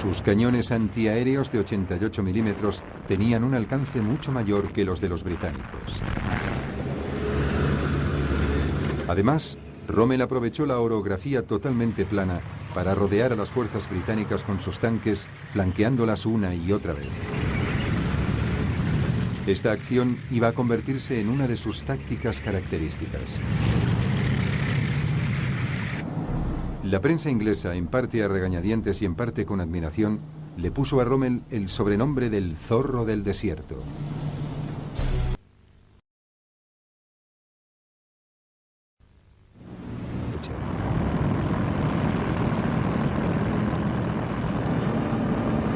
Sus cañones antiaéreos de 88 milímetros tenían un alcance mucho mayor que los de los británicos. Además, Rommel aprovechó la orografía totalmente plana para rodear a las fuerzas británicas con sus tanques, flanqueándolas una y otra vez. Esta acción iba a convertirse en una de sus tácticas características. La prensa inglesa, en parte a regañadientes y en parte con admiración, le puso a Rommel el sobrenombre del zorro del desierto.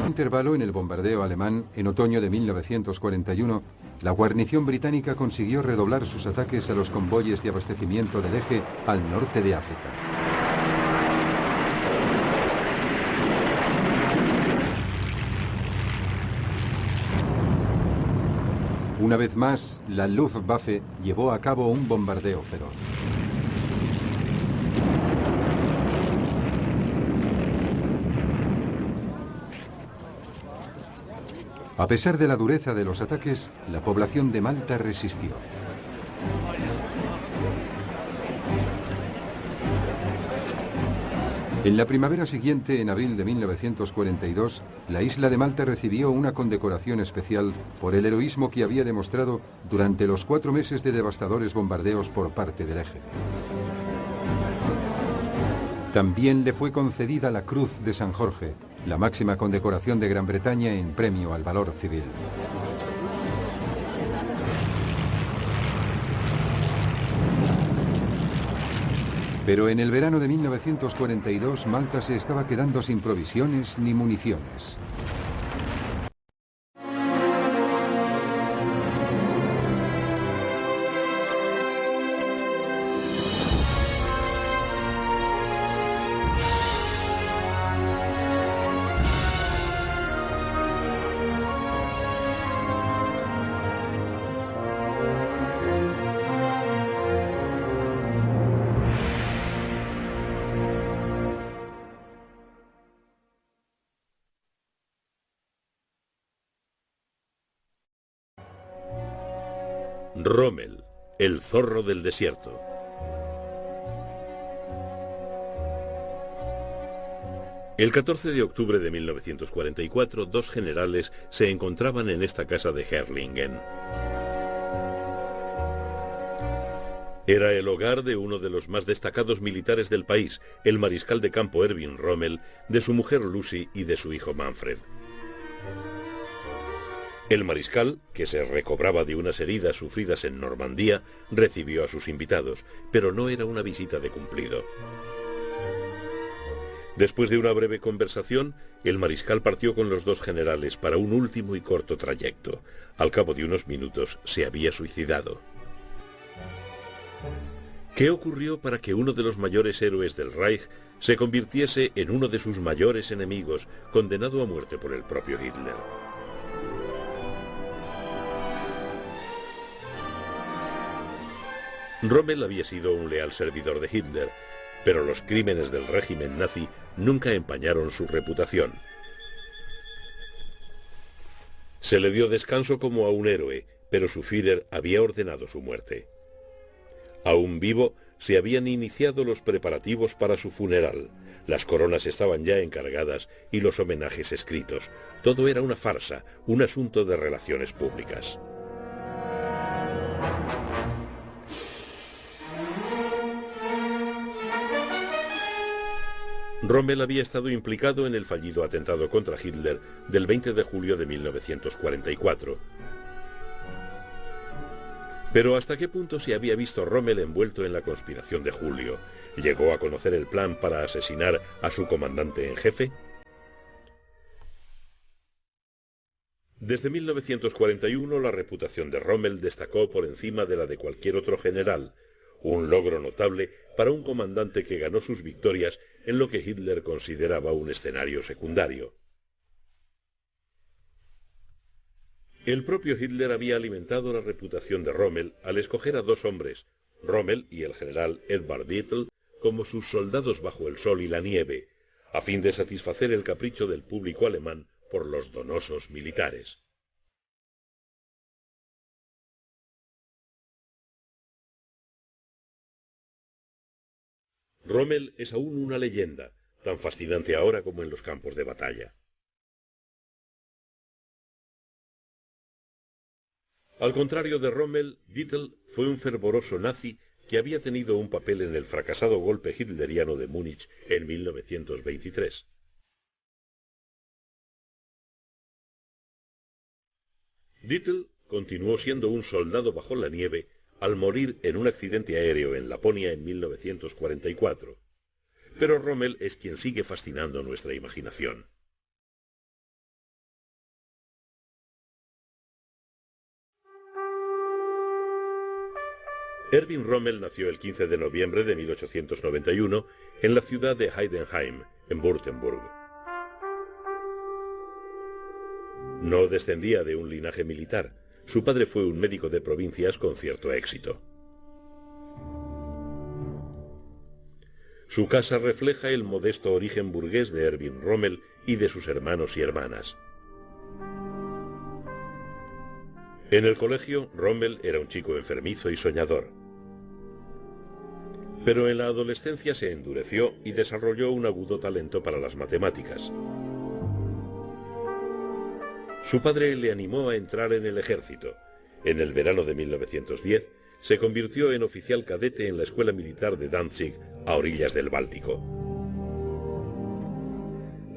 Intervalo en el bombardeo alemán, en otoño de 1941, la guarnición británica consiguió redoblar sus ataques a los convoyes de abastecimiento del eje al norte de África. Una vez más, la Luftwaffe llevó a cabo un bombardeo feroz. A pesar de la dureza de los ataques, la población de Malta resistió. En la primavera siguiente, en abril de 1942, la isla de Malta recibió una condecoración especial por el heroísmo que había demostrado durante los 4 meses de devastadores bombardeos por parte del eje. También le fue concedida la Cruz de San Jorge, la máxima condecoración de Gran Bretaña en premio al valor civil. Pero en el verano de 1942, Malta se estaba quedando sin provisiones ni municiones. Rommel, el zorro del desierto. El 14 de octubre de 1944, 2 generales se encontraban en esta casa de Herrlingen. Era el hogar de uno de los más destacados militares del país, el mariscal de campo Erwin Rommel, de su mujer Lucy y de su hijo Manfred. El mariscal, que se recobraba de unas heridas sufridas en Normandía, recibió a sus invitados, pero no era una visita de cumplido. Después de una breve conversación, el mariscal partió con los 2 generales para un último y corto trayecto. Al cabo de unos minutos se había suicidado. ¿Qué ocurrió para que uno de los mayores héroes del Reich se convirtiese en uno de sus mayores enemigos, condenado a muerte por el propio Hitler? Rommel había sido un leal servidor de Hitler, pero los crímenes del régimen nazi nunca empañaron su reputación. Se le dio descanso como a un héroe, pero su Führer había ordenado su muerte. Aún vivo, se habían iniciado los preparativos para su funeral. Las coronas estaban ya encargadas y los homenajes escritos. Todo era una farsa, un asunto de relaciones públicas. Rommel había estado implicado en el fallido atentado contra Hitler del 20 de julio de 1944. Pero ¿hasta qué punto se había visto Rommel envuelto en la conspiración de julio? ¿Llegó a conocer el plan para asesinar a su comandante en jefe? Desde 1941 la reputación de Rommel destacó por encima de la de cualquier otro general, un logro notable para un comandante que ganó sus victorias en lo que Hitler consideraba un escenario secundario. El propio Hitler había alimentado la reputación de Rommel al escoger a 2 hombres, Rommel y el general Edvard Dietl, como sus soldados bajo el sol y la nieve, a fin de satisfacer el capricho del público alemán por los donosos militares. Rommel es aún una leyenda, tan fascinante ahora como en los campos de batalla. Al contrario de Rommel, Dietl fue un fervoroso nazi que había tenido un papel en el fracasado golpe hitleriano de Múnich en 1923. Dietl continuó siendo un soldado bajo la nieve al morir en un accidente aéreo en Laponia en 1944. Pero Rommel es quien sigue fascinando nuestra imaginación. Erwin Rommel nació el 15 de noviembre de 1891 en la ciudad de Heidenheim, en Württemberg. No descendía de un linaje militar. Su padre fue un médico de provincias con cierto éxito. Su casa refleja el modesto origen burgués de Erwin Rommel y de sus hermanos y hermanas. En el colegio, Rommel era un chico enfermizo y soñador. Pero en la adolescencia se endureció y desarrolló un agudo talento para las matemáticas. Su padre le animó a entrar en el ejército. En el verano de 1910 se convirtió en oficial cadete en la escuela militar de Danzig, a orillas del Báltico.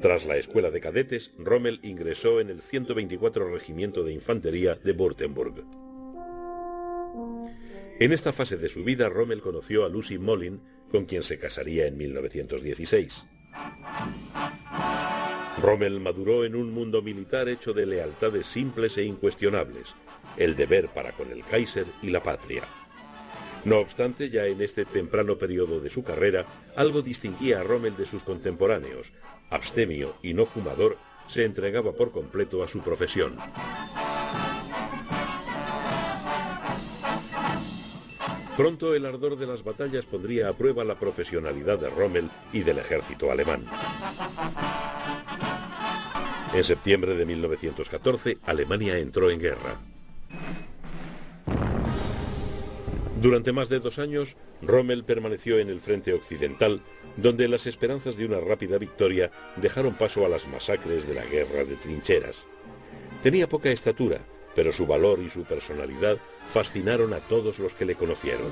Tras la escuela de cadetes, Rommel ingresó en el 124 Regimiento de Infantería de Württemberg. En esta fase de su vida, Rommel conoció a Lucy Mollin, con quien se casaría en 1916. Rommel maduró en un mundo militar hecho de lealtades simples e incuestionables, el deber para con el Kaiser y la patria. No obstante, ya en este temprano periodo de su carrera, algo distinguía a Rommel de sus contemporáneos. Abstemio y no fumador, se entregaba por completo a su profesión. Pronto el ardor de las batallas pondría a prueba la profesionalidad de Rommel y del ejército alemán. En septiembre de 1914, Alemania entró en guerra. Durante más de 2 años, Rommel permaneció en el frente occidental, donde las esperanzas de una rápida victoria dejaron paso a las masacres de la guerra de trincheras. Tenía poca estatura, pero su valor y su personalidad fascinaron a todos los que le conocieron.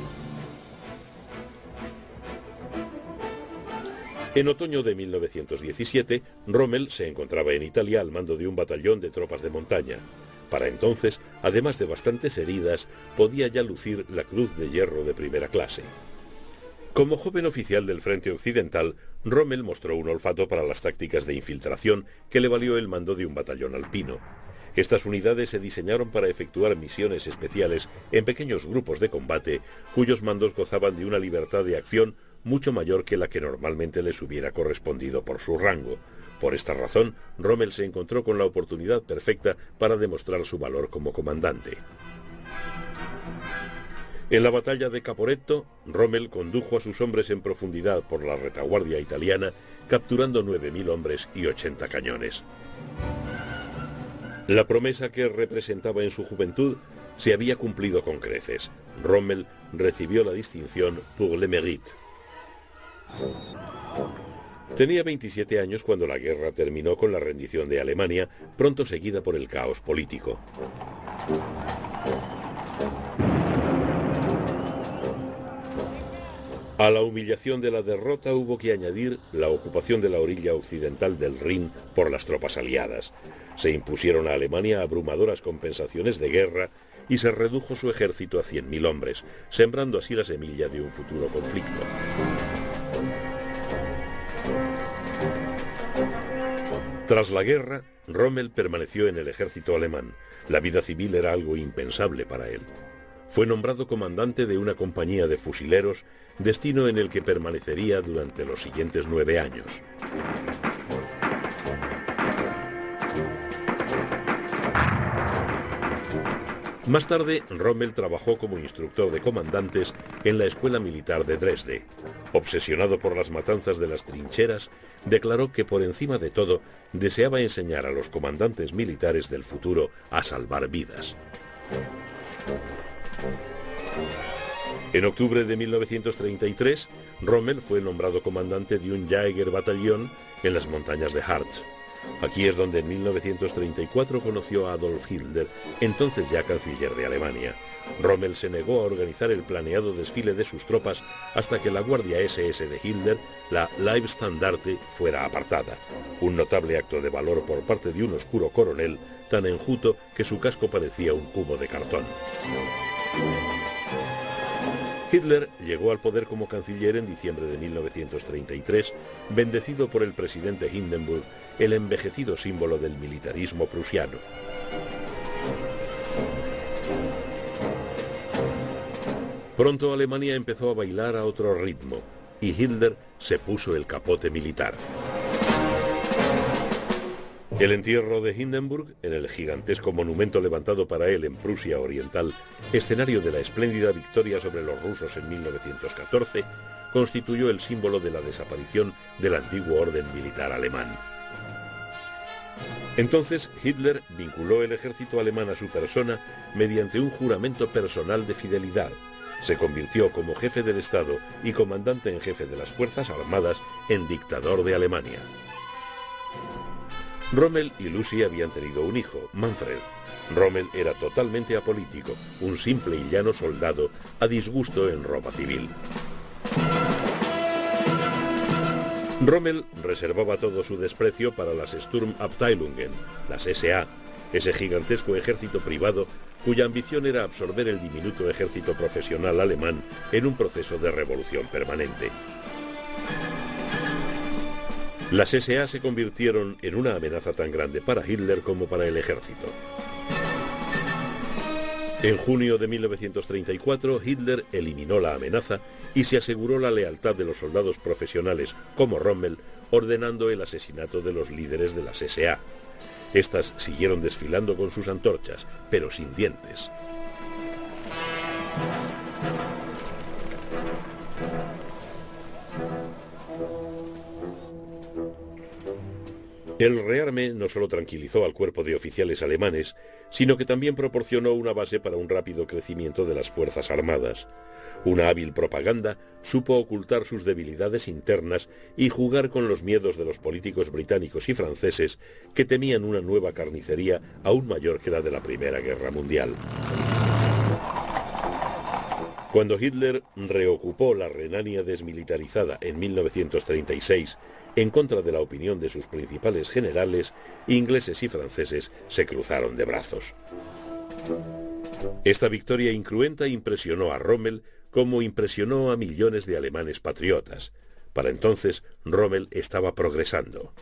En otoño de 1917, Rommel se encontraba en Italia al mando de un batallón de tropas de montaña. Para entonces, además de bastantes heridas, podía ya lucir la Cruz de Hierro de primera clase. Como joven oficial del Frente Occidental, Rommel mostró un olfato para las tácticas de infiltración que le valió el mando de un batallón alpino. Estas unidades se diseñaron para efectuar misiones especiales en pequeños grupos de combate, cuyos mandos gozaban de una libertad de acción mucho mayor que la que normalmente les hubiera correspondido por su rango. Por esta razón, Rommel se encontró con la oportunidad perfecta para demostrar su valor como comandante. En la batalla de Caporetto, Rommel condujo a sus hombres en profundidad por la retaguardia italiana, capturando 9.000 hombres y 80 cañones. La promesa que representaba en su juventud se había cumplido con creces. Rommel recibió la distinción pour le mérite. Tenía 27 años cuando la guerra terminó con la rendición de Alemania, pronto seguida por el caos político. A la humillación de la derrota hubo que añadir la ocupación de la orilla occidental del Rin por las tropas aliadas. Se impusieron a Alemania abrumadoras compensaciones de guerra y se redujo su ejército a 100.000 hombres, sembrando así la semilla de un futuro conflicto. Tras la guerra, Rommel permaneció en el ejército alemán. La vida civil era algo impensable para él. Fue nombrado comandante de una compañía de fusileros, destino en el que permanecería durante los siguientes 9 años. Más tarde, Rommel trabajó como instructor de comandantes en la Escuela Militar de Dresde. Obsesionado por las matanzas de las trincheras, declaró que por encima de todo deseaba enseñar a los comandantes militares del futuro a salvar vidas. En octubre de 1933, Rommel fue nombrado comandante de un Jägerbataillón en las montañas de Harz. Aquí es donde en 1934 conoció a Adolf Hitler, entonces ya canciller de Alemania. Rommel se negó a organizar el planeado desfile de sus tropas hasta que la guardia SS de Hitler, la Leibstandarte, fuera apartada. Un notable acto de valor por parte de un oscuro coronel tan enjuto que su casco parecía un cubo de cartón. Hitler llegó al poder como canciller en diciembre de 1933, bendecido por el presidente Hindenburg, el envejecido símbolo del militarismo prusiano. Pronto Alemania empezó a bailar a otro ritmo, y Hitler se puso el capote militar. El entierro de Hindenburg, en el gigantesco monumento levantado para él en Prusia Oriental, escenario de la espléndida victoria sobre los rusos en 1914, constituyó el símbolo de la desaparición del antiguo orden militar alemán. Entonces Hitler vinculó el ejército alemán a su persona mediante un juramento personal de fidelidad. Se convirtió como jefe del Estado y comandante en jefe de las Fuerzas Armadas en dictador de Alemania. Rommel y Lucy habían tenido un hijo, Manfred. Rommel era totalmente apolítico, un simple y llano soldado a disgusto en ropa civil. Rommel reservaba todo su desprecio para las Sturmabteilungen, las SA, ese gigantesco ejército privado cuya ambición era absorber el diminuto ejército profesional alemán en un proceso de revolución permanente. Las SA se convirtieron en una amenaza tan grande para Hitler como para el ejército. En junio de 1934, Hitler eliminó la amenaza y se aseguró la lealtad de los soldados profesionales como Rommel, ordenando el asesinato de los líderes de las SA. Estas siguieron desfilando con sus antorchas, pero sin dientes. El rearme no solo tranquilizó al cuerpo de oficiales alemanes, sino que también proporcionó una base para un rápido crecimiento de las fuerzas armadas. Una hábil propaganda supo ocultar sus debilidades internas y jugar con los miedos de los políticos británicos y franceses que temían una nueva carnicería aún mayor que la de la Primera Guerra Mundial. Cuando Hitler reocupó la Renania desmilitarizada en 1936, en contra de la opinión de sus principales generales, ingleses y franceses se cruzaron de brazos. Esta victoria incruenta impresionó a Rommel como impresionó a millones de alemanes patriotas. Para entonces, Rommel estaba progresando.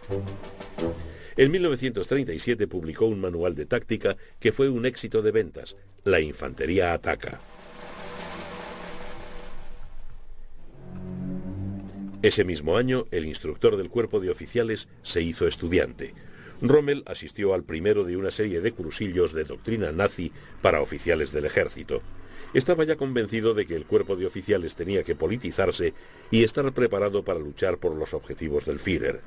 En 1937 publicó un manual de táctica que fue un éxito de ventas: La infantería ataca. Ese mismo año, el instructor del cuerpo de oficiales se hizo estudiante. Rommel asistió al primero de una serie de cursillos de doctrina nazi para oficiales del ejército. Estaba ya convencido de que el cuerpo de oficiales tenía que politizarse y estar preparado para luchar por los objetivos del Führer.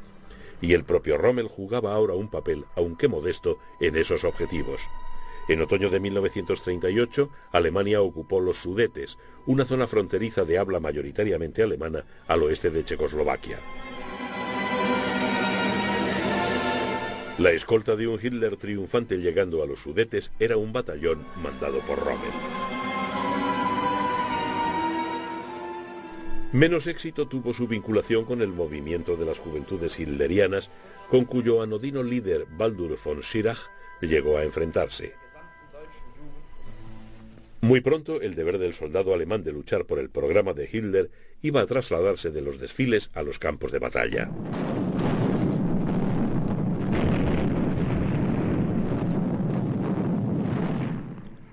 Y el propio Rommel jugaba ahora un papel, aunque modesto, en esos objetivos. En otoño de 1938, Alemania ocupó los Sudetes, una zona fronteriza de habla mayoritariamente alemana al oeste de Checoslovaquia. La escolta de un Hitler triunfante llegando a los Sudetes era un batallón mandado por Rommel. Menos éxito tuvo su vinculación con el movimiento de las juventudes hitlerianas, con cuyo anodino líder Baldur von Schirach llegó a enfrentarse. Muy pronto, el deber del soldado alemán de luchar por el programa de Hitler iba a trasladarse de los desfiles a los campos de batalla.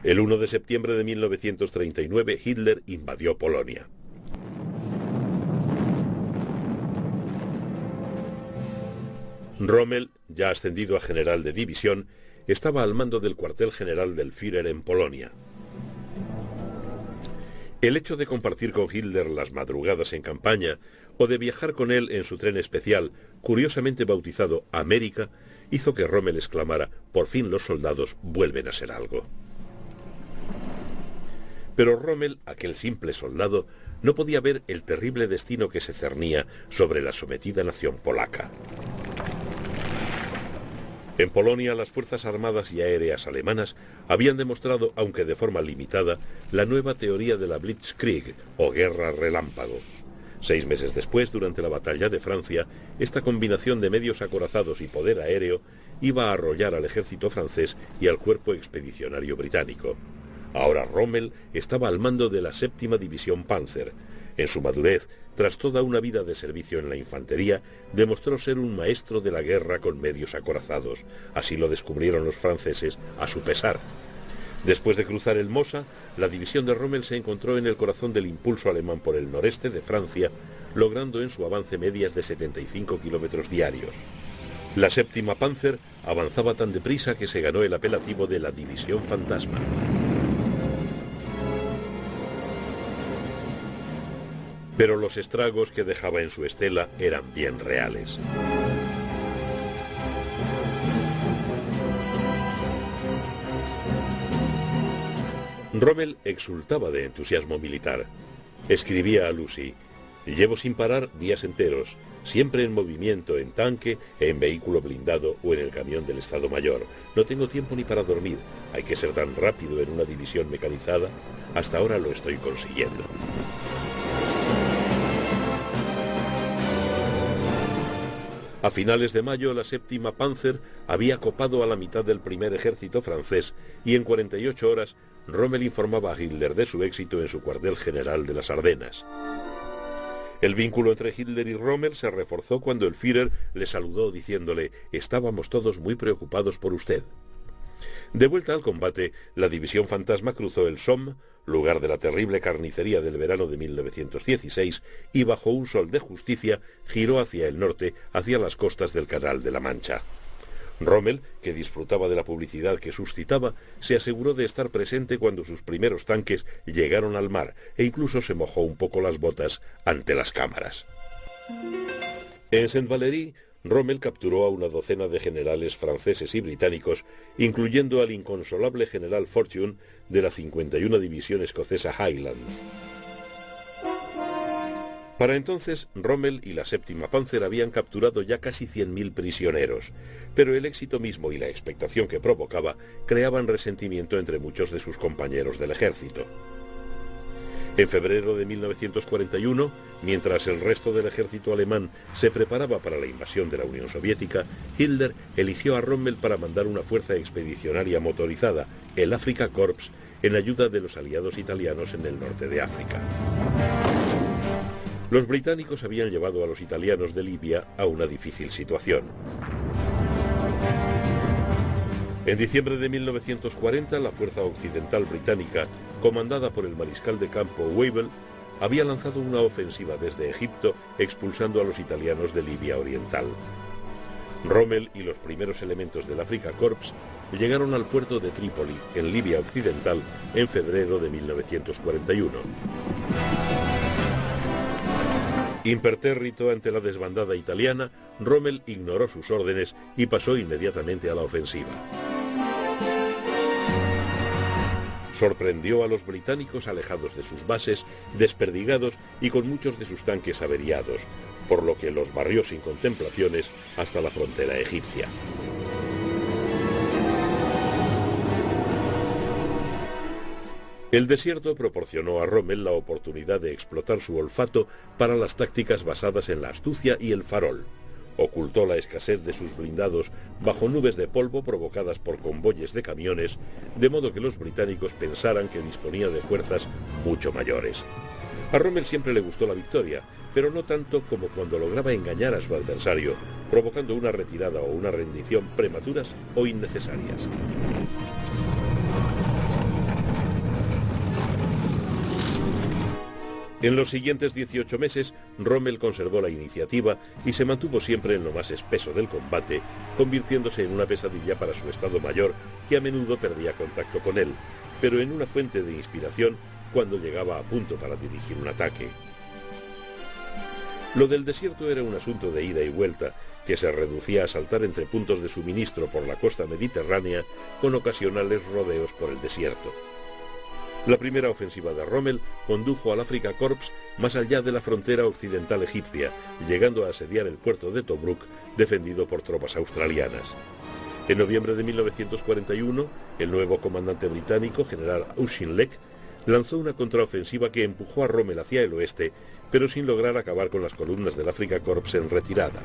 El 1 de septiembre de 1939, Hitler invadió Polonia. Rommel, ya ascendido a general de división, estaba al mando del cuartel general del Führer en Polonia. El hecho de compartir con Hitler las madrugadas en campaña o de viajar con él en su tren especial, curiosamente bautizado América, hizo que Rommel exclamara: «Por fin los soldados vuelven a ser algo». Pero Rommel, aquel simple soldado, no podía ver el terrible destino que se cernía sobre la sometida nación polaca. En Polonia, las fuerzas armadas y aéreas alemanas habían demostrado, aunque de forma limitada, la nueva teoría de la Blitzkrieg, o guerra relámpago. 6 meses después, durante la batalla de Francia, esta combinación de medios acorazados y poder aéreo iba a arrollar al ejército francés y al cuerpo expedicionario británico. Ahora Rommel estaba al mando de la 7ª División Panzer. En su madurez, tras toda una vida de servicio en la infantería, demostró ser un maestro de la guerra con medios acorazados. Así lo descubrieron los franceses a su pesar. Después de cruzar el Mosa, la división de Rommel se encontró en el corazón del impulso alemán por el noreste de Francia, logrando en su avance medias de 75 kilómetros diarios. La 7ª Panzer avanzaba tan deprisa que se ganó el apelativo de la División Fantasma. Pero los estragos que dejaba en su estela eran bien reales. Rommel exultaba de entusiasmo militar. Escribía a Lucy: «Llevo sin parar días enteros, siempre en movimiento, en tanque, en vehículo blindado o en el camión del Estado Mayor. No tengo tiempo ni para dormir. Hay que ser tan rápido en una división mecanizada. Hasta ahora lo estoy consiguiendo». A finales de mayo, la 7ª Panzer había copado a la mitad del primer ejército francés y en 48 horas Rommel informaba a Hitler de su éxito en su cuartel general de las Ardenas. El vínculo entre Hitler y Rommel se reforzó cuando el Führer le saludó diciéndole: «Estábamos todos muy preocupados por usted». De vuelta al combate, la División Fantasma cruzó el Somme, lugar de la terrible carnicería del verano de 1916, y bajo un sol de justicia giró hacia el norte, hacia las costas del Canal de la Mancha. Rommel, que disfrutaba de la publicidad que suscitaba, se aseguró de estar presente cuando sus primeros tanques llegaron al mar e incluso se mojó un poco las botas ante las cámaras. En Saint-Valery, Rommel capturó a una docena de generales franceses y británicos, incluyendo al inconsolable general Fortune de la 51 División Escocesa Highland. Para entonces, Rommel y la 7ª Panzer habían capturado ya casi 100.000 prisioneros, pero el éxito mismo y la expectación que provocaba creaban resentimiento entre muchos de sus compañeros del ejército. En febrero de 1941, mientras el resto del ejército alemán se preparaba para la invasión de la Unión Soviética, Hitler eligió a Rommel para mandar una fuerza expedicionaria motorizada, el Afrika Korps, en ayuda de los aliados italianos en el norte de África. Los británicos habían llevado a los italianos de Libia a una difícil situación. En diciembre de 1940, la fuerza occidental británica, comandada por el mariscal de campo Wavell, había lanzado una ofensiva desde Egipto, expulsando a los italianos de Libia Oriental. Rommel y los primeros elementos del Afrika Korps llegaron al puerto de Trípoli, en Libia Occidental, en febrero de 1941. Impertérrito ante la desbandada italiana, Rommel ignoró sus órdenes y pasó inmediatamente a la ofensiva. Sorprendió a los británicos alejados de sus bases, desperdigados y con muchos de sus tanques averiados, por lo que los barrió sin contemplaciones hasta la frontera egipcia. El desierto proporcionó a Rommel la oportunidad de explotar su olfato para las tácticas basadas en la astucia y el farol. Ocultó la escasez de sus blindados bajo nubes de polvo provocadas por convoyes de camiones, de modo que los británicos pensaran que disponía de fuerzas mucho mayores. A Rommel siempre le gustó la victoria, pero no tanto como cuando lograba engañar a su adversario, provocando una retirada o una rendición prematuras o innecesarias. En los siguientes 18 meses, Rommel conservó la iniciativa y se mantuvo siempre en lo más espeso del combate, convirtiéndose en una pesadilla para su Estado Mayor, que a menudo perdía contacto con él, pero en una fuente de inspiración cuando llegaba a punto para dirigir un ataque. Lo del desierto era un asunto de ida y vuelta, que se reducía a saltar entre puntos de suministro por la costa mediterránea, con ocasionales rodeos por el desierto. La primera ofensiva de Rommel condujo al Afrika Korps más allá de la frontera occidental egipcia, llegando a asediar el puerto de Tobruk, defendido por tropas australianas. En noviembre de 1941, el nuevo comandante británico, general Auchinleck, lanzó una contraofensiva que empujó a Rommel hacia el oeste, pero sin lograr acabar con las columnas del Afrika Korps en retirada.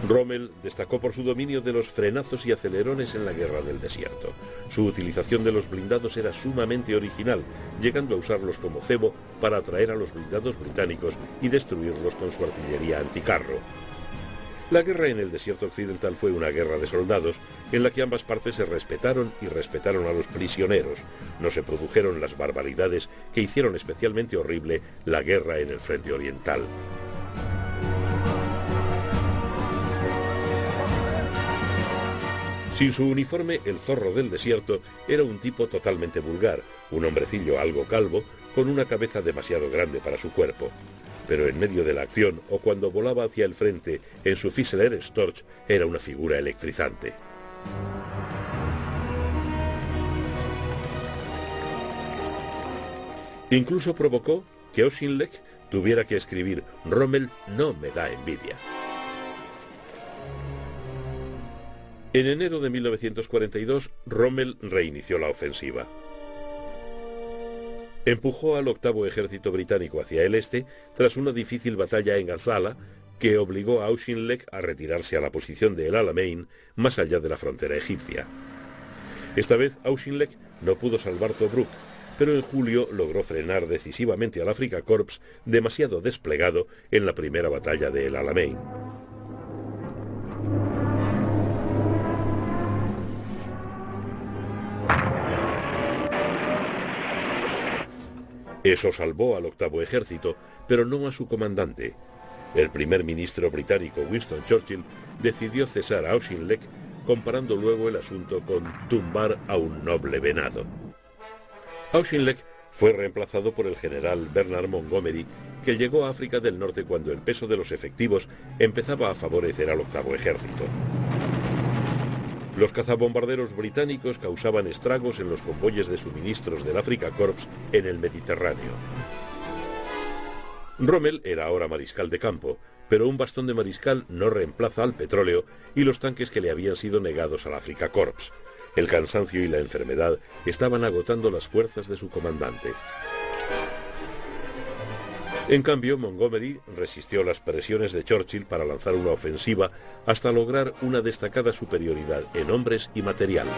Rommel destacó por su dominio de los frenazos y acelerones en la guerra del desierto. Su utilización de los blindados era sumamente original, llegando a usarlos como cebo para atraer a los blindados británicos y destruirlos con su artillería anticarro. La guerra en el desierto occidental fue una guerra de soldados, en la que ambas partes se respetaron y respetaron a los prisioneros. No se produjeron las barbaridades que hicieron especialmente horrible la guerra en el frente oriental. Sin su uniforme, el zorro del desierto era un tipo totalmente vulgar, un hombrecillo algo calvo, con una cabeza demasiado grande para su cuerpo. Pero en medio de la acción, o cuando volaba hacia el frente en su Füssler Storch, era una figura electrizante. Incluso provocó que Auchinleck tuviera que escribir: Rommel no me da envidia. En enero de 1942, Rommel reinició la ofensiva. Empujó al octavo ejército británico hacia el este tras una difícil batalla en Gazala que obligó a Auchinleck a retirarse a la posición de El Alamein, más allá de la frontera egipcia. Esta vez Auchinleck no pudo salvar Tobruk, pero en julio logró frenar decisivamente al Afrika Korps demasiado desplegado en la primera batalla de El Alamein. Eso salvó al octavo ejército, pero no a su comandante. El primer ministro británico Winston Churchill decidió cesar a Auchinleck, comparando luego el asunto con tumbar a un noble venado. Auchinleck fue reemplazado por el general Bernard Montgomery, que llegó a África del Norte cuando el peso de los efectivos empezaba a favorecer al octavo ejército. Los cazabombarderos británicos causaban estragos en los convoyes de suministros del Afrika Korps en el Mediterráneo. Rommel era ahora mariscal de campo, pero un bastón de mariscal no reemplaza al petróleo y los tanques que le habían sido negados al Afrika Korps. El cansancio y la enfermedad estaban agotando las fuerzas de su comandante. En cambio, Montgomery resistió las presiones de Churchill para lanzar una ofensiva hasta lograr una destacada superioridad en hombres y material.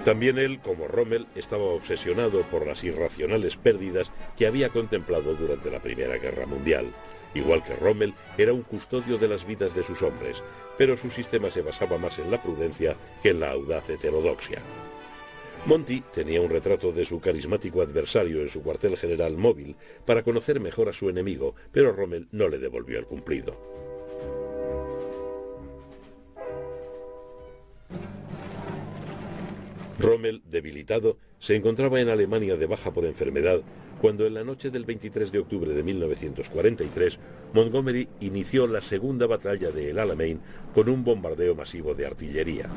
También él, como Rommel, estaba obsesionado por las irracionales pérdidas que había contemplado durante la Primera Guerra Mundial. Igual que Rommel, era un custodio de las vidas de sus hombres, pero su sistema se basaba más en la prudencia que en la audaz heterodoxia. Monty tenía un retrato de su carismático adversario en su cuartel general móvil para conocer mejor a su enemigo, pero Rommel no le devolvió el cumplido. Rommel, debilitado, se encontraba en Alemania de baja por enfermedad cuando en la noche del 23 de octubre de 1943 Montgomery inició la segunda batalla de El Alamein con un bombardeo masivo de artillería.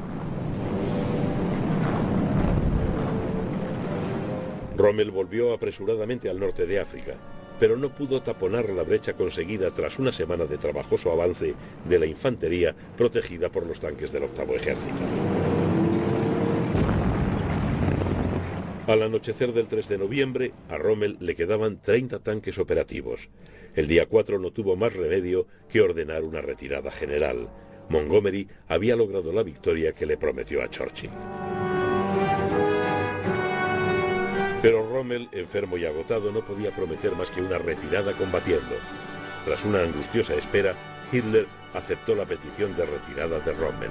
Rommel volvió apresuradamente al norte de África, pero no pudo taponar la brecha conseguida tras una semana de trabajoso avance de la infantería protegida por los tanques del octavo ejército. Al anochecer del 3 de noviembre, a Rommel le quedaban 30 tanques operativos. El día 4 no tuvo más remedio que ordenar una retirada general. Montgomery había logrado la victoria que le prometió a Churchill. Pero Rommel, enfermo y agotado, no podía prometer más que una retirada combatiendo. Tras una angustiosa espera, Hitler aceptó la petición de retirada de Rommel.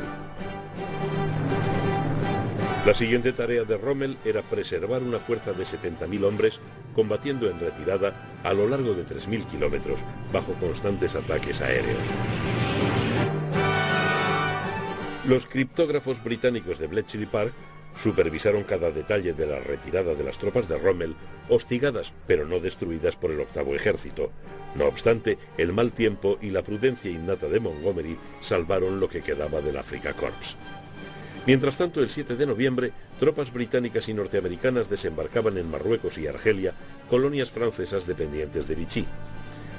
La siguiente tarea de Rommel era preservar una fuerza de 70.000 hombres combatiendo en retirada a lo largo de 3.000 kilómetros bajo constantes ataques aéreos. Los criptógrafos británicos de Bletchley Park supervisaron cada detalle de la retirada de las tropas de Rommel, hostigadas pero no destruidas por el octavo ejército. No obstante, el mal tiempo y la prudencia innata de Montgomery salvaron lo que quedaba del Afrika Korps. Mientras tanto, el 7 de noviembre, tropas británicas y norteamericanas desembarcaban en Marruecos y Argelia, colonias francesas dependientes de Vichy.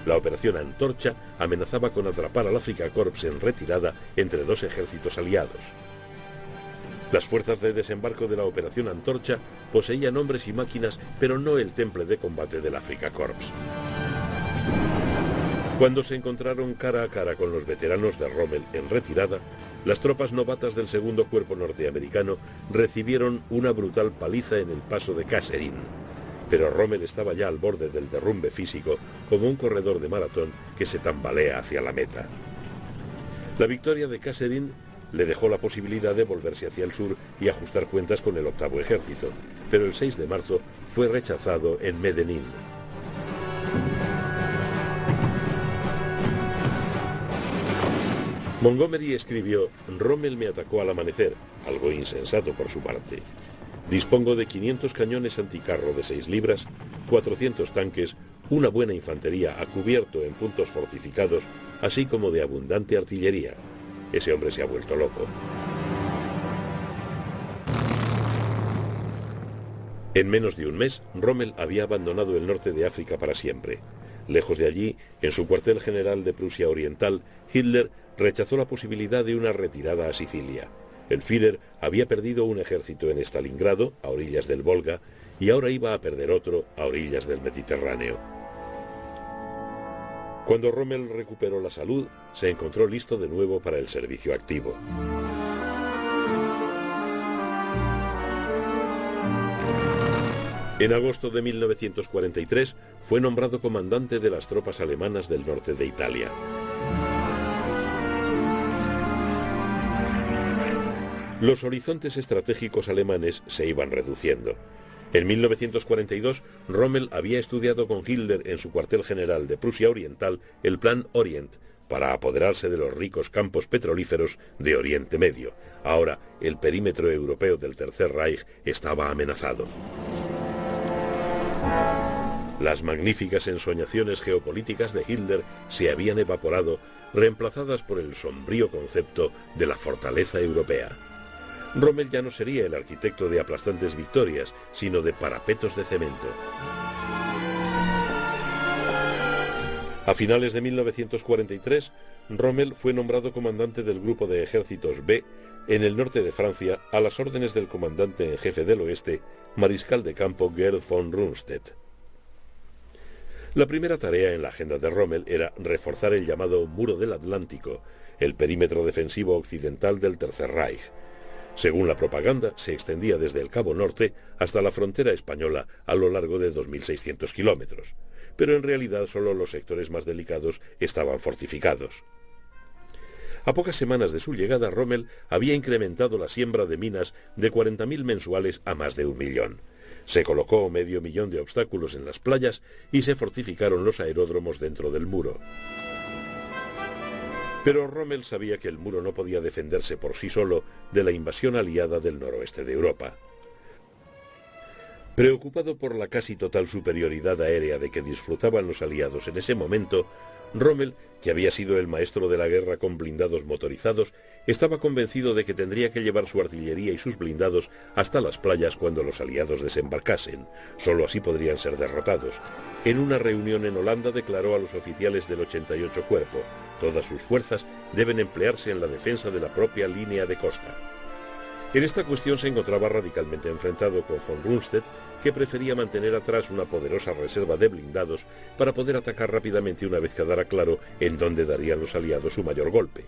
La operación Antorcha amenazaba con atrapar al Afrika Korps en retirada entre dos ejércitos aliados. Las fuerzas de desembarco de la operación Antorcha poseían hombres y máquinas, pero no el temple de combate del Afrika Korps. Cuando se encontraron cara a cara con los veteranos de Rommel en retirada, las tropas novatas del segundo cuerpo norteamericano recibieron una brutal paliza en el paso de Kasserine. Pero Rommel estaba ya al borde del derrumbe físico, como un corredor de maratón que se tambalea hacia la meta. La victoria de Kasserine le dejó la posibilidad de volverse hacia el sur y ajustar cuentas con el octavo ejército, pero el 6 de marzo fue rechazado en Medellín. Montgomery escribió: Rommel me atacó al amanecer, algo insensato por su parte. Dispongo de 500 cañones anticarro de 6 libras, 400 tanques, una buena infantería a cubierto en puntos fortificados, así como de abundante artillería. Ese hombre se ha vuelto loco. En menos de un mes, Rommel había abandonado el norte de África para siempre. Lejos de allí, en su cuartel general de Prusia Oriental, Hitler rechazó la posibilidad de una retirada a Sicilia. El Führer había perdido un ejército en Stalingrado, a orillas del Volga, y ahora iba a perder otro a orillas del Mediterráneo. Cuando Rommel recuperó la salud, se encontró listo de nuevo para el servicio activo. En agosto de 1943 fue nombrado comandante de las tropas alemanas del norte de Italia. Los horizontes estratégicos alemanes se iban reduciendo. En 1942, Rommel había estudiado con Hitler en su cuartel general de Prusia Oriental el Plan Orient para apoderarse de los ricos campos petrolíferos de Oriente Medio. Ahora, el perímetro europeo del Tercer Reich estaba amenazado. Las magníficas ensoñaciones geopolíticas de Hitler se habían evaporado, reemplazadas por el sombrío concepto de la fortaleza europea. Rommel ya no sería el arquitecto de aplastantes victorias, sino de parapetos de cemento. A finales de 1943, Rommel fue nombrado comandante del grupo de ejércitos B en el norte de Francia, a las órdenes del comandante en jefe del oeste, mariscal de campo Gerd von Rundstedt. La primera tarea en la agenda de Rommel era reforzar el llamado Muro del Atlántico, el perímetro defensivo occidental del Tercer Reich. Según la propaganda, se extendía desde el Cabo Norte hasta la frontera española a lo largo de 2.600 kilómetros, pero en realidad solo los sectores más delicados estaban fortificados. A pocas semanas de su llegada, Rommel había incrementado la siembra de minas de 40.000 mensuales a más de 1 millón. Se colocó 500.000 de obstáculos en las playas y se fortificaron los aeródromos dentro del muro. Pero Rommel sabía que el muro no podía defenderse por sí solo de la invasión aliada del noroeste de Europa. Preocupado por la casi total superioridad aérea de que disfrutaban los aliados en ese momento, Rommel, que había sido el maestro de la guerra con blindados motorizados, estaba convencido de que tendría que llevar su artillería y sus blindados hasta las playas cuando los aliados desembarcasen. Solo así podrían ser derrotados. En una reunión en Holanda declaró a los oficiales del 88 Cuerpo: todas sus fuerzas deben emplearse en la defensa de la propia línea de costa. En esta cuestión se encontraba radicalmente enfrentado con von Rundstedt, que prefería mantener atrás una poderosa reserva de blindados para poder atacar rápidamente una vez quedara claro en dónde darían los aliados su mayor golpe.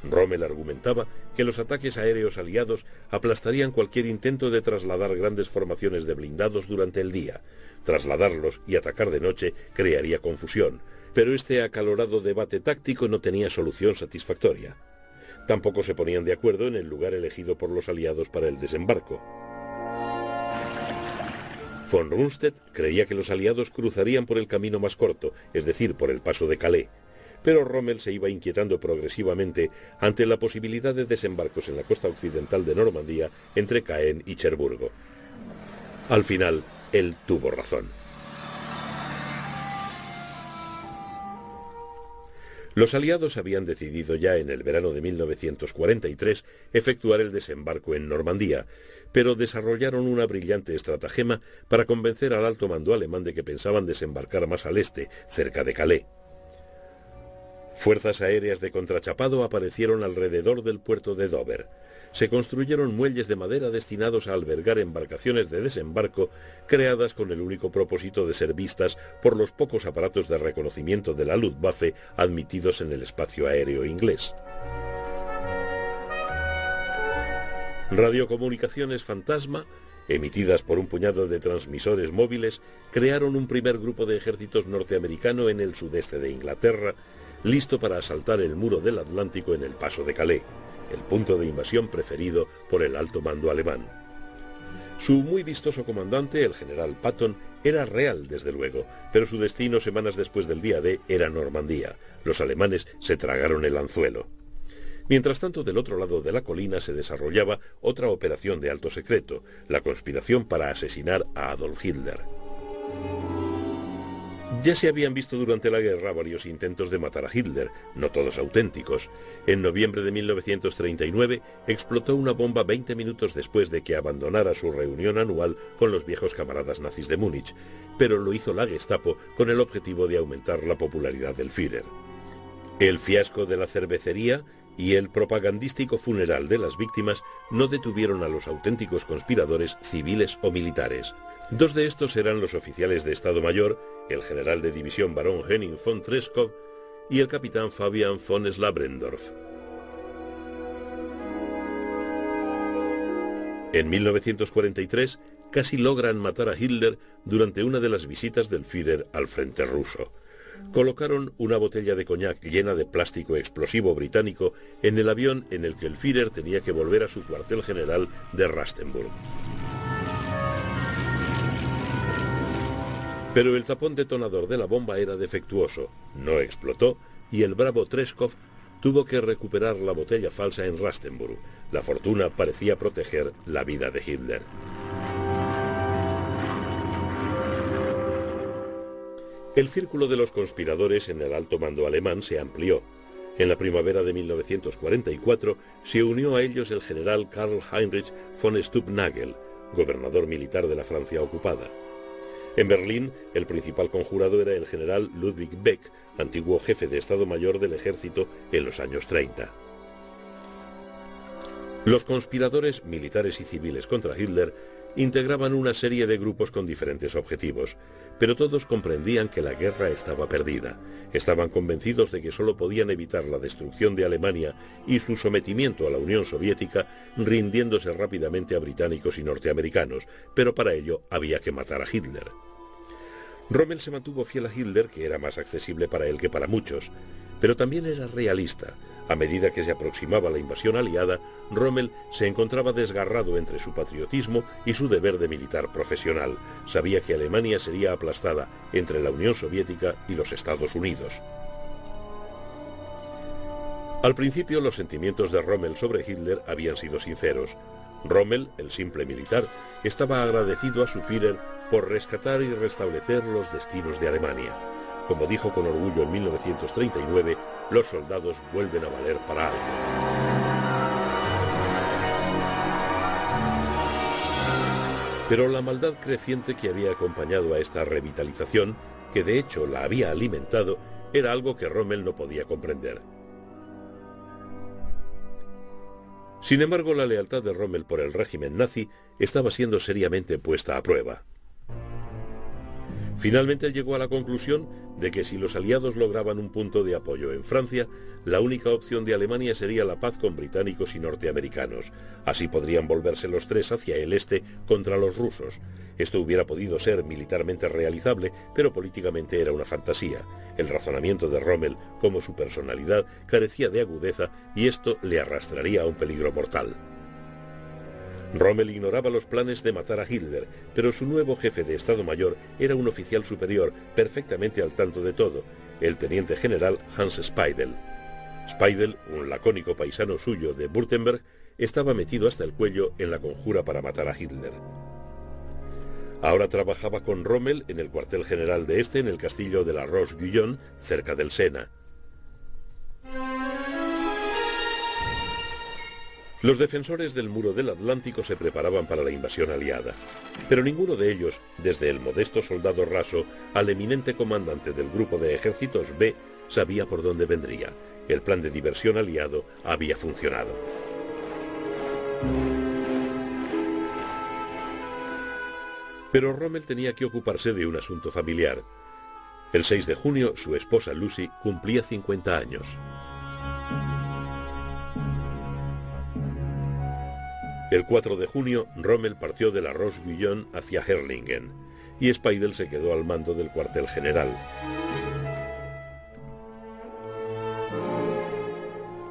Rommel argumentaba que los ataques aéreos aliados aplastarían cualquier intento de trasladar grandes formaciones de blindados durante el día. Trasladarlos y atacar de noche crearía confusión, pero este acalorado debate táctico no tenía solución satisfactoria. Tampoco se ponían de acuerdo en el lugar elegido por los aliados para el desembarco. Von Rundstedt creía que los aliados cruzarían por el camino más corto, es decir, por el paso de Calais, pero Rommel se iba inquietando progresivamente ante la posibilidad de desembarcos en la costa occidental de Normandía entre Caen y Cherburgo. Al final, él tuvo razón. Los aliados habían decidido ya en el verano de 1943 efectuar el desembarco en Normandía, pero desarrollaron una brillante estratagema para convencer al alto mando alemán de que pensaban desembarcar más al este, cerca de Calais. Fuerzas aéreas de contrachapado aparecieron alrededor del puerto de Dover. Se construyeron muelles de madera destinados a albergar embarcaciones de desembarco creadas con el único propósito de ser vistas por los pocos aparatos de reconocimiento de la Luftwaffe admitidos en el espacio aéreo inglés. Radiocomunicaciones fantasma, emitidas por un puñado de transmisores móviles, crearon un primer grupo de ejércitos norteamericano en el sudeste de Inglaterra, listo para asaltar el muro del Atlántico en el paso de Calais, el punto de invasión preferido por el alto mando alemán. Su muy vistoso comandante, el general Patton, era real desde luego, pero su destino semanas después del día D era Normandía. Los alemanes se tragaron el anzuelo. Mientras tanto, del otro lado de la colina se desarrollaba otra operación de alto secreto, la conspiración para asesinar a Adolf Hitler. Ya se habían visto durante la guerra varios intentos de matar a Hitler, no todos auténticos. En noviembre de 1939 explotó una bomba 20 minutos después de que abandonara su reunión anual con los viejos camaradas nazis de Múnich, pero lo hizo la Gestapo con el objetivo de aumentar la popularidad del Führer. El fiasco de la cervecería y el propagandístico funeral de las víctimas no detuvieron a los auténticos conspiradores civiles o militares. Dos de estos eran los oficiales de Estado Mayor, el general de división barón Henning von Treschow y el capitán Fabian von Slabrendorf. En 1943 casi logran matar a Hitler durante una de las visitas del Führer al frente ruso. Colocaron una botella de coñac llena de plástico explosivo británico en el avión en el que el Führer tenía que volver a su cuartel general de Rastenburg. Pero el tapón detonador de la bomba era defectuoso, no explotó y el bravo Treschow tuvo que recuperar la botella falsa en Rastenburg. La fortuna parecía proteger la vida de Hitler. El círculo de los conspiradores en el alto mando alemán se amplió. En la primavera de 1944 se unió a ellos el general Karl Heinrich von Stubnagel, gobernador militar de la Francia ocupada. En Berlín, el principal conjurado era el general Ludwig Beck, antiguo jefe de Estado Mayor del Ejército en los años 30. Los conspiradores militares y civiles contra Hitler integraban una serie de grupos con diferentes objetivos, pero todos comprendían que la guerra estaba perdida. Estaban convencidos de que solo podían evitar la destrucción de Alemania y su sometimiento a la Unión Soviética rindiéndose rápidamente a británicos y norteamericanos, pero para ello había que matar a Hitler. Rommel se mantuvo fiel a Hitler, que era más accesible para él que para muchos, pero también era realista. A medida que se aproximaba la invasión aliada, Rommel se encontraba desgarrado entre su patriotismo y su deber de militar profesional. Sabía que Alemania sería aplastada entre la Unión Soviética y los Estados Unidos. Al principio los sentimientos de Rommel sobre Hitler habían sido sinceros. Rommel, el simple militar, estaba agradecido a su Führer por rescatar y restablecer los destinos de Alemania. Como dijo con orgullo en 1939, los soldados vuelven a valer para algo. Pero la maldad creciente que había acompañado a esta revitalización, que de hecho la había alimentado, era algo que Rommel no podía comprender. Sin embargo, la lealtad de Rommel por el régimen nazi estaba siendo seriamente puesta a prueba. Finalmente llegó a la conclusión de que si los aliados lograban un punto de apoyo en Francia, la única opción de Alemania sería la paz con británicos y norteamericanos. Así podrían volverse los tres hacia el este contra los rusos. Esto hubiera podido ser militarmente realizable, pero políticamente era una fantasía. El razonamiento de Rommel, como su personalidad, carecía de agudeza y esto le arrastraría a un peligro mortal. Rommel ignoraba los planes de matar a Hitler, pero su nuevo jefe de Estado Mayor era un oficial superior, perfectamente al tanto de todo, el teniente general Hans Speidel. Speidel, un lacónico paisano suyo de Württemberg, estaba metido hasta el cuello en la conjura para matar a Hitler. Ahora trabajaba con Rommel en el cuartel general de este en el castillo de la Roche-Guyon, cerca del Sena. Los defensores del muro del Atlántico se preparaban para la invasión aliada, pero ninguno de ellos, desde el modesto soldado raso al eminente comandante del grupo de ejércitos B, sabía por dónde vendría. El plan de diversión aliado había funcionado. Pero Rommel tenía que ocuparse de un asunto familiar. El 6 de junio, su esposa Lucy cumplía 50 años. El 4 de junio, Rommel partió de la Roche-Guyon hacia Herrlingen, y Speidel se quedó al mando del cuartel general.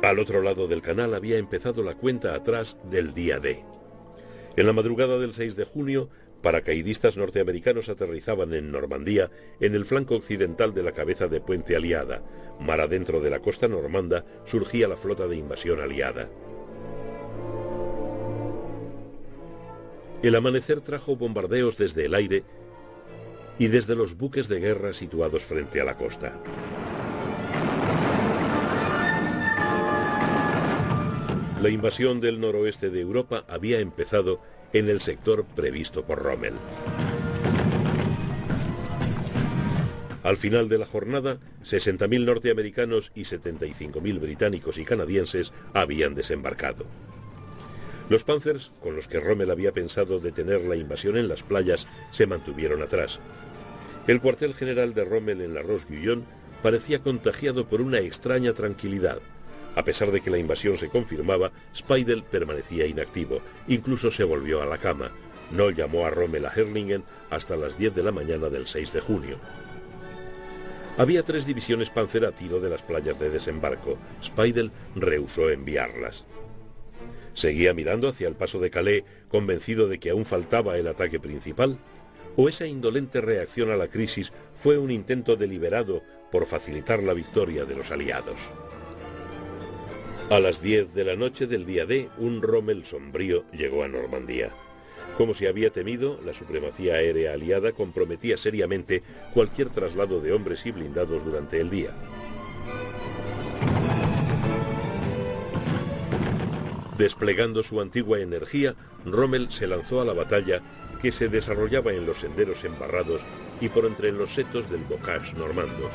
Al otro lado del canal había empezado la cuenta atrás del día D. En la madrugada del 6 de junio, paracaidistas norteamericanos aterrizaban en Normandía, en el flanco occidental de la cabeza de puente aliada. Mar adentro de la costa normanda surgía la flota de invasión aliada. El amanecer trajo bombardeos desde el aire y desde los buques de guerra situados frente a la costa. La invasión del noroeste de Europa había empezado en el sector previsto por Rommel. Al final de la jornada, 60.000 norteamericanos y 75.000 británicos y canadienses habían desembarcado. Los Panzers, con los que Rommel había pensado detener la invasión en las playas, se mantuvieron atrás. El cuartel general de Rommel en la Roche-Guyon parecía contagiado por una extraña tranquilidad. A pesar de que la invasión se confirmaba, Speidel permanecía inactivo, incluso se volvió a la cama. No llamó a Rommel a Herrlingen hasta las 10 de la mañana del 6 de junio. Había 3 divisiones Panzer a tiro de las playas de desembarco. Speidel rehusó enviarlas. ¿Seguía mirando hacia el paso de Calais, convencido de que aún faltaba el ataque principal? ¿O esa indolente reacción a la crisis fue un intento deliberado por facilitar la victoria de los aliados? A las 10 de la noche del día D, un Rommel sombrío llegó a Normandía. Como se había temido, la supremacía aérea aliada comprometía seriamente cualquier traslado de hombres y blindados durante el día. Desplegando su antigua energía, Rommel se lanzó a la batalla que se desarrollaba en los senderos embarrados y por entre los setos del bocage normando.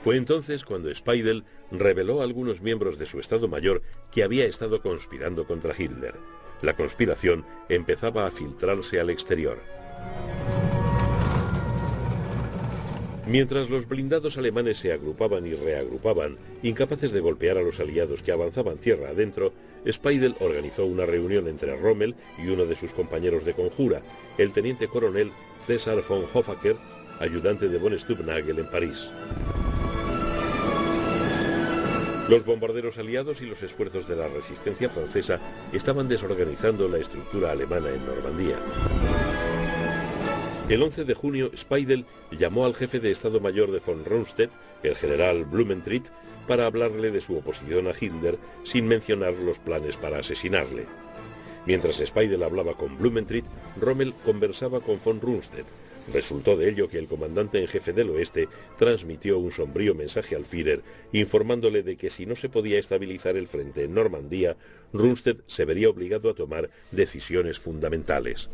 Fue entonces cuando Speidel reveló a algunos miembros de su Estado Mayor que había estado conspirando contra Hitler. La conspiración empezaba a filtrarse al exterior. Mientras los blindados alemanes se agrupaban y reagrupaban, incapaces de golpear a los aliados que avanzaban tierra adentro, Speidel organizó una reunión entre Rommel y uno de sus compañeros de conjura, el teniente coronel César von Hoffacker, ayudante de von Stubnagel en París. Los bombarderos aliados y los esfuerzos de la resistencia francesa estaban desorganizando la estructura alemana en Normandía. El 11 de junio, Speidel llamó al jefe de Estado Mayor de von Rundstedt, el general Blumentritt, para hablarle de su oposición a Hitler sin mencionar los planes para asesinarle. Mientras Speidel hablaba con Blumentritt, Rommel conversaba con von Rundstedt. Resultó de ello que el comandante en jefe del oeste transmitió un sombrío mensaje al Führer, informándole de que si no se podía estabilizar el frente en Normandía, Rundstedt se vería obligado a tomar decisiones fundamentales.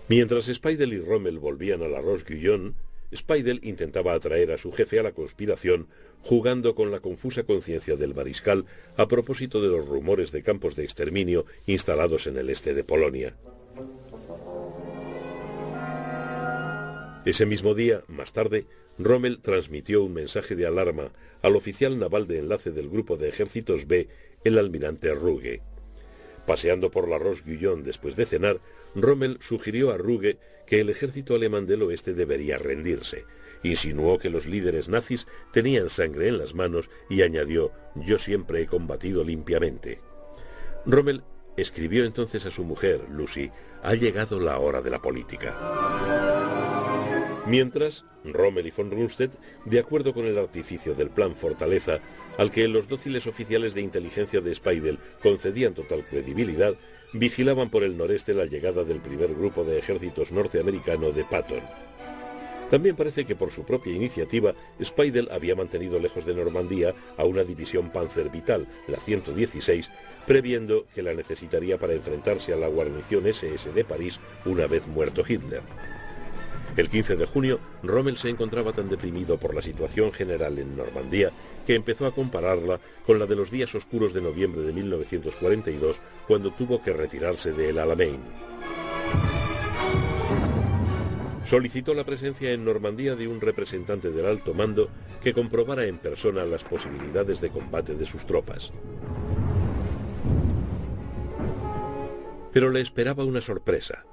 Mientras Speidel y Rommel volvían a la Roche-Guyon, Speidel intentaba atraer a su jefe a la conspiración, jugando con la confusa conciencia del mariscal a propósito de los rumores de campos de exterminio instalados en el este de Polonia. Ese mismo día, más tarde, Rommel transmitió un mensaje de alarma al oficial naval de enlace del grupo de ejércitos B, el almirante Ruge. Paseando por la Roche-Guyon después de cenar, Rommel sugirió a Ruge que el ejército alemán del oeste debería rendirse. Insinuó que los líderes nazis tenían sangre en las manos y añadió: «Yo siempre he combatido limpiamente». Rommel escribió entonces a su mujer, Lucy: «Ha llegado la hora de la política». Mientras, Rommel y von Rundstedt, de acuerdo con el artificio del Plan Fortaleza, al que los dóciles oficiales de inteligencia de Speidel concedían total credibilidad, vigilaban por el noreste la llegada del primer grupo de ejércitos norteamericano de Patton. También parece que por su propia iniciativa, Speidel había mantenido lejos de Normandía a una división Panzer Vital, la 116, previendo que la necesitaría para enfrentarse a la guarnición SS de París una vez muerto Hitler. El 15 de junio, Rommel se encontraba tan deprimido por la situación general en Normandía que empezó a compararla con la de los días oscuros de noviembre de 1942, cuando tuvo que retirarse de El Alamein. Solicitó la presencia en Normandía de un representante del alto mando que comprobara en persona las posibilidades de combate de sus tropas. Pero le esperaba una sorpresa.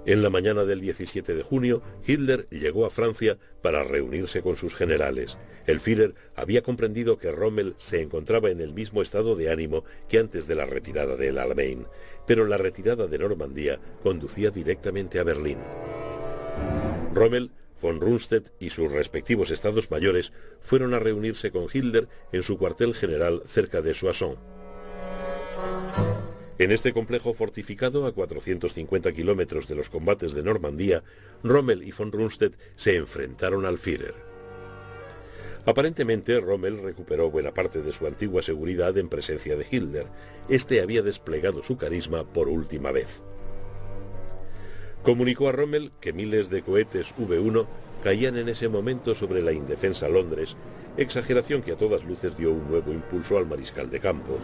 En la mañana del 17 de junio, Hitler llegó a Francia para reunirse con sus generales. El Führer había comprendido que Rommel se encontraba en el mismo estado de ánimo que antes de la retirada de El Alamein, pero la retirada de Normandía conducía directamente a Berlín. Rommel, von Rundstedt y sus respectivos estados mayores fueron a reunirse con Hitler en su cuartel general cerca de Soissons. En este complejo fortificado, a 450 kilómetros de los combates de Normandía, Rommel y von Rundstedt se enfrentaron al Führer. Aparentemente, Rommel recuperó buena parte de su antigua seguridad en presencia de Hitler. Este había desplegado su carisma por última vez. Comunicó a Rommel que miles de cohetes V-1 caían en ese momento sobre la indefensa Londres, exageración que a todas luces dio un nuevo impulso al mariscal de campo.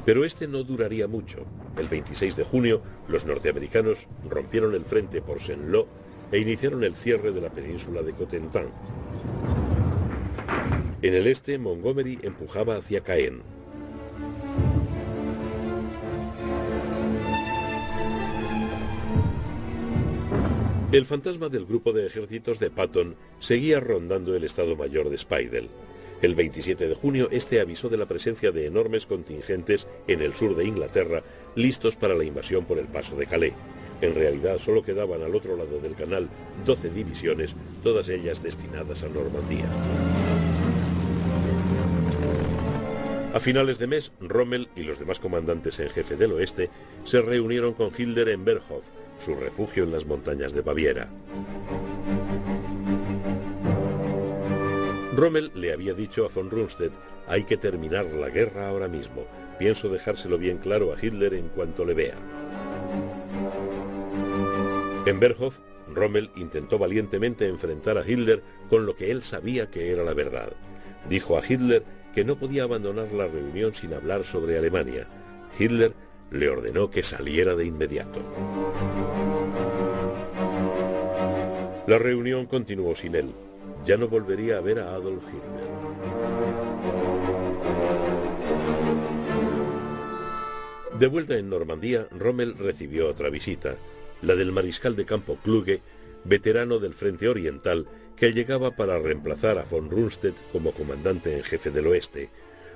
Pero este no duraría mucho. El 26 de junio, los norteamericanos rompieron el frente por Saint-Lô e iniciaron el cierre de la península de Cotentin. En el este, Montgomery empujaba hacia Caen. El fantasma del grupo de ejércitos de Patton seguía rondando el Estado Mayor de Speidel. El 27 de junio, este avisó de la presencia de enormes contingentes en el sur de Inglaterra, listos para la invasión por el paso de Calais. En realidad, solo quedaban al otro lado del canal 12 divisiones, todas ellas destinadas a Normandía. A finales de mes, Rommel y los demás comandantes en jefe del oeste se reunieron con Hitler en Berghof, su refugio en las montañas de Baviera. Rommel le había dicho a von Rundstedt: «Hay que terminar la guerra ahora mismo. Pienso dejárselo bien claro a Hitler en cuanto le vea». En Berghof, Rommel intentó valientemente enfrentar a Hitler con lo que él sabía que era la verdad. Dijo a Hitler que no podía abandonar la reunión sin hablar sobre Alemania. Hitler le ordenó que saliera de inmediato. La reunión continuó sin él. Ya no volvería a ver a Adolf Hitler. De vuelta en Normandía, Rommel recibió otra visita, la del mariscal de campo Kluge, veterano del Frente Oriental, que llegaba para reemplazar a von Rundstedt como comandante en jefe del oeste.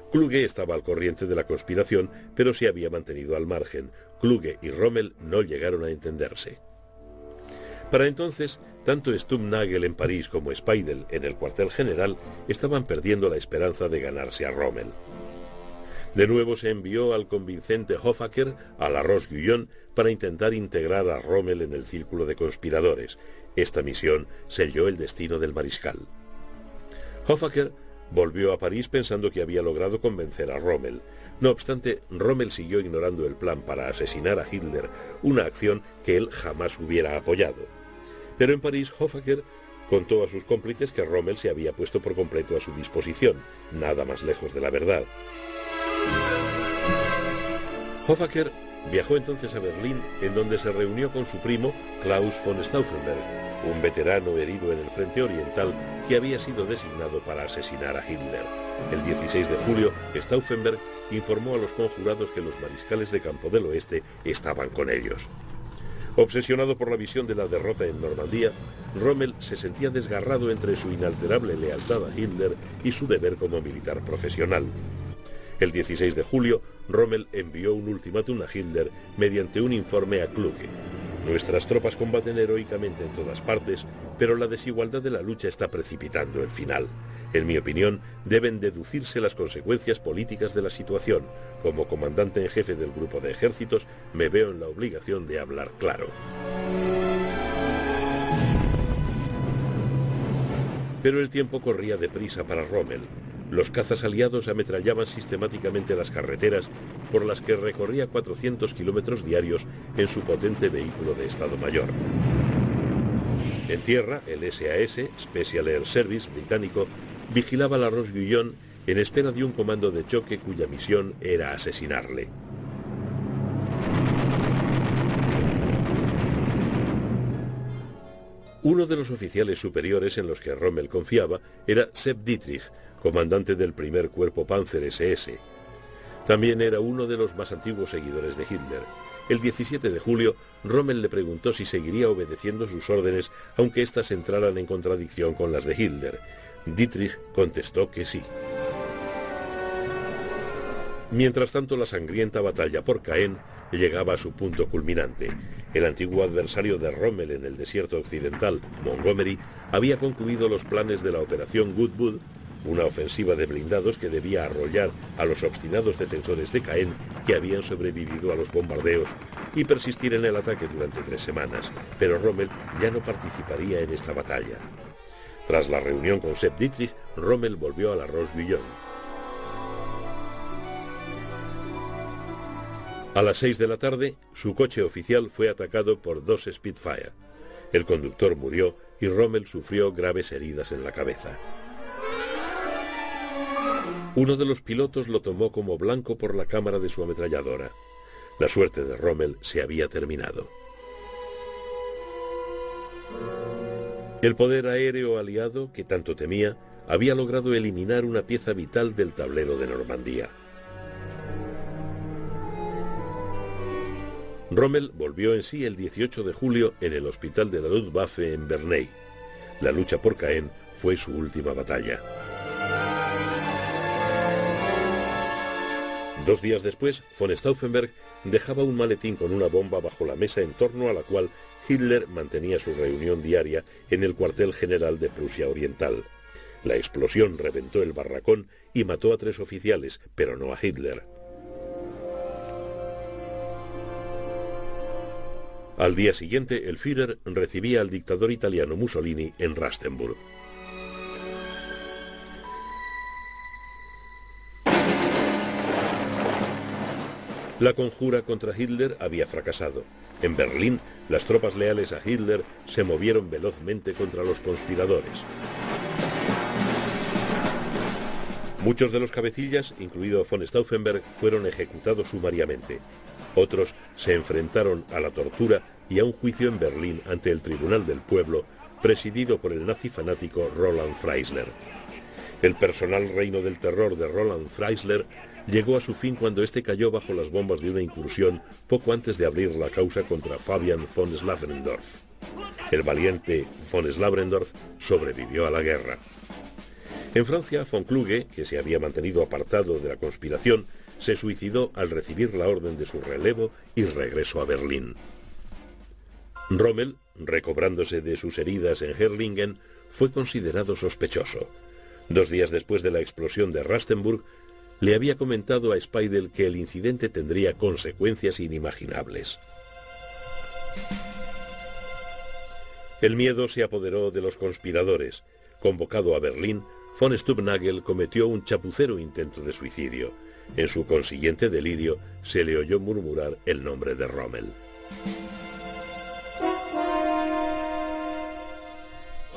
Kluge estaba al corriente de la conspiración, pero se había mantenido al margen. Kluge y Rommel no llegaron a entenderse. Para entonces, tanto Stumpnagel en París como Speidel en el cuartel general estaban perdiendo la esperanza de ganarse a Rommel. De nuevo se envió al convincente Hoffaker a la Roche-Guyon para intentar integrar a Rommel en el círculo de conspiradores. Esta misión selló el destino del mariscal. Hoffaker volvió a París pensando que había logrado convencer a Rommel. No obstante, Rommel siguió ignorando el plan para asesinar a Hitler, una acción que él jamás hubiera apoyado. Pero en París, Hoffaker contó a sus cómplices que Rommel se había puesto por completo a su disposición, nada más lejos de la verdad. Hoffaker Viajó entonces a Berlín, en donde se reunió con su primo Klaus von Stauffenberg, un veterano herido en el frente oriental que había sido designado para asesinar a Hitler. El 16 de julio, Stauffenberg informó a los conjurados que los mariscales de campo del oeste estaban con ellos. Obsesionado por la visión de la derrota en Normandía, Rommel se sentía desgarrado entre su inalterable lealtad a Hitler y su deber como militar profesional. El 16 de julio, Rommel envió un ultimátum a Hitler mediante un informe a Kluge. Nuestras tropas combaten heroicamente en todas partes, pero la desigualdad de la lucha está precipitando el final. En mi opinión, deben deducirse las consecuencias políticas de la situación. Como comandante en jefe del grupo de ejércitos, me veo en la obligación de hablar claro. Pero el tiempo corría deprisa para Rommel. Los cazas aliados ametrallaban sistemáticamente las carreteras por las que recorría 400 kilómetros diarios en su potente vehículo de Estado Mayor. En tierra, el SAS, Special Air Service británico, vigilaba la Roche-Guyon en espera de un comando de choque cuya misión era asesinarle. Uno de los oficiales superiores en los que Rommel confiaba era Sepp Dietrich, comandante del primer cuerpo Panzer SS. También era uno de los más antiguos seguidores de Hitler. El 17 de julio, Rommel le preguntó si seguiría obedeciendo sus órdenes, aunque éstas entraran en contradicción con las de Hitler. Dietrich contestó que sí. Mientras tanto, la sangrienta batalla por Caen llegaba a su punto culminante. El antiguo adversario de Rommel en el desierto occidental, Montgomery, había concluido los planes de la operación Goodwood, una ofensiva de blindados que debía arrollar a los obstinados defensores de Caen que habían sobrevivido a los bombardeos y persistir en el ataque durante 3 semanas, pero Rommel ya no participaría en esta batalla. Tras la reunión con Sepp Dietrich, Rommel volvió a la Roche-Guyon. A las 6 de la tarde, su coche oficial fue atacado por 2 Spitfire. El conductor murió y Rommel sufrió graves heridas en la cabeza. Uno de los pilotos lo tomó como blanco por la cámara de su ametralladora. La suerte de Rommel se había terminado. El poder aéreo aliado, que tanto temía, había logrado eliminar una pieza vital del tablero de Normandía. Rommel volvió en sí el 18 de julio en el hospital de la Luftwaffe en Bernay. La lucha por Caen fue su última batalla. 2 días después, von Stauffenberg dejaba un maletín con una bomba bajo la mesa en torno a la cual Hitler mantenía su reunión diaria en el cuartel general de Prusia Oriental. La explosión reventó el barracón y mató a 3 oficiales, pero no a Hitler. Al día siguiente, el Führer recibía al dictador italiano Mussolini en Rastenburg. La conjura contra Hitler había fracasado. En Berlín, las tropas leales a Hitler se movieron velozmente contra los conspiradores. Muchos de los cabecillas, incluido von Stauffenberg, fueron ejecutados sumariamente. Otros se enfrentaron a la tortura y a un juicio en Berlín ante el Tribunal del Pueblo, presidido por el nazi fanático Roland Freisler. El personal reino del terror de Roland Freisler llegó a su fin cuando éste cayó bajo las bombas de una incursión poco antes de abrir la causa contra Fabian von Slabrendorf. El valiente von Slabrendorf sobrevivió a la guerra. En Francia, von Kluge, que se había mantenido apartado de la conspiración, se suicidó al recibir la orden de su relevo y regreso a Berlín. Rommel, recobrándose de sus heridas en Herrlingen, fue considerado sospechoso. 2 días después de la explosión de Rastenburg, le había comentado a Speidel que el incidente tendría consecuencias inimaginables. El miedo se apoderó de los conspiradores. Convocado a Berlín, von Stubnagel cometió un chapucero intento de suicidio. En su consiguiente delirio se le oyó murmurar el nombre de Rommel.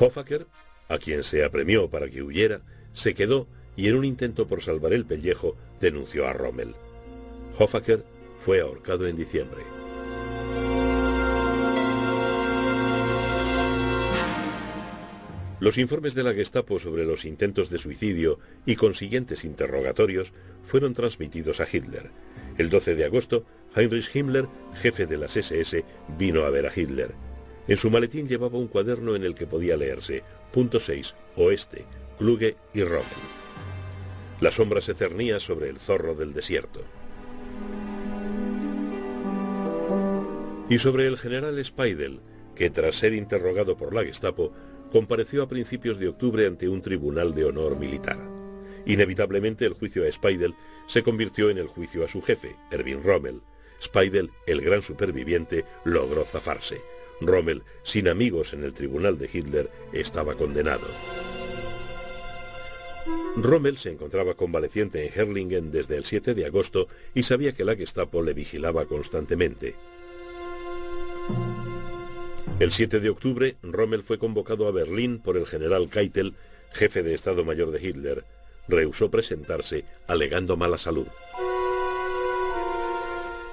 Hofacker, a quien se apremió para que huyera, se quedó y en un intento por salvar el pellejo denunció a Rommel. Hofacker fue ahorcado en diciembre. Los informes de la Gestapo sobre los intentos de suicidio y consiguientes interrogatorios fueron transmitidos a Hitler. El 12 de agosto, Heinrich Himmler, jefe de las SS, vino a ver a Hitler. En su maletín llevaba un cuaderno en el que podía leerse punto 6, Oeste, Kluge y Rommel. La sombra se cernía sobre el zorro del desierto. Y sobre el general Speidel, que tras ser interrogado por la Gestapo, compareció a principios de octubre ante un tribunal de honor militar. Inevitablemente el juicio a Speidel se convirtió en el juicio a su jefe, Erwin Rommel. Speidel, el gran superviviente, logró zafarse. Rommel, sin amigos en el tribunal de Hitler, estaba condenado. Rommel se encontraba convaleciente en Herrlingen desde el 7 de agosto y sabía que la Gestapo le vigilaba constantemente. El 7 de octubre, Rommel fue convocado a Berlín por el general Keitel, jefe de Estado Mayor de Hitler. Rehusó presentarse, alegando mala salud.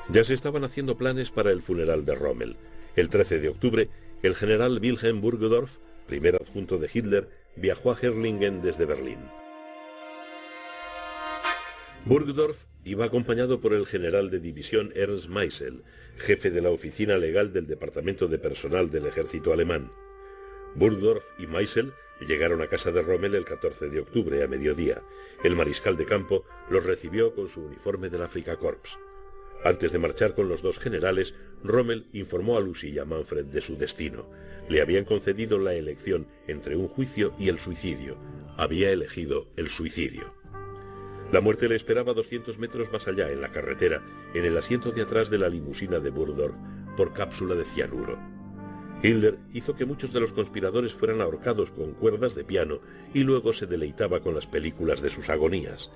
Ya se estaban haciendo planes para el funeral de Rommel. El 13 de octubre, el general Wilhelm Burgdorf, primer adjunto de Hitler, viajó a Herrlingen desde Berlín. Burgdorf iba acompañado por el general de división Ernst Meisel, jefe de la oficina legal del Departamento de Personal del Ejército Alemán. Burgdorf y Meisel llegaron a casa de Rommel el 14 de octubre a mediodía. El mariscal de campo los recibió con su uniforme del Afrika Korps. Antes de marchar con los dos generales, Rommel informó a Lucy y a Manfred de su destino. Le habían concedido la elección entre un juicio y el suicidio. Había elegido el suicidio. La muerte le esperaba 200 metros más allá, en la carretera, en el asiento de atrás de la limusina de Burgdorf, por cápsula de cianuro. Hitler hizo que muchos de los conspiradores fueran ahorcados con cuerdas de piano y luego se deleitaba con las películas de sus agonías.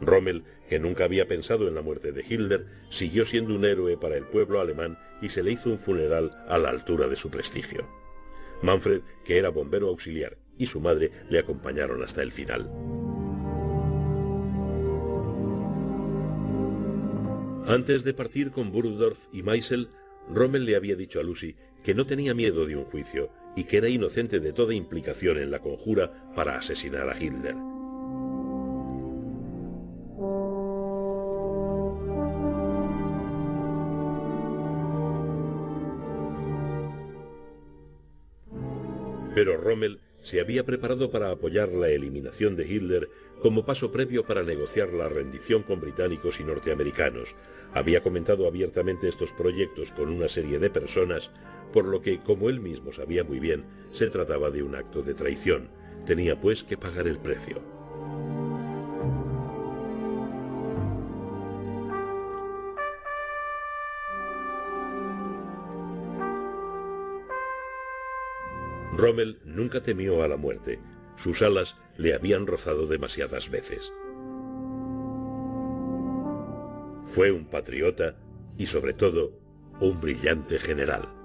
Rommel, que nunca había pensado en la muerte de Hitler, siguió siendo un héroe para el pueblo alemán y se le hizo un funeral a la altura de su prestigio. Manfred, que era bombero auxiliar, y su madre le acompañaron hasta el final. Antes de partir con Burgdorf y Meisel, Rommel le había dicho a Lucy que no tenía miedo de un juicio y que era inocente de toda implicación en la conjura para asesinar a Hitler. Pero Rommel se había preparado para apoyar la eliminación de Hitler como paso previo para negociar la rendición con británicos y norteamericanos. Había comentado abiertamente estos proyectos con una serie de personas, por lo que, como él mismo sabía muy bien, se trataba de un acto de traición. Tenía pues que pagar el precio. Rommel nunca temió a la muerte. Sus alas le habían rozado demasiadas veces. Fue un patriota y, sobre todo, un brillante general.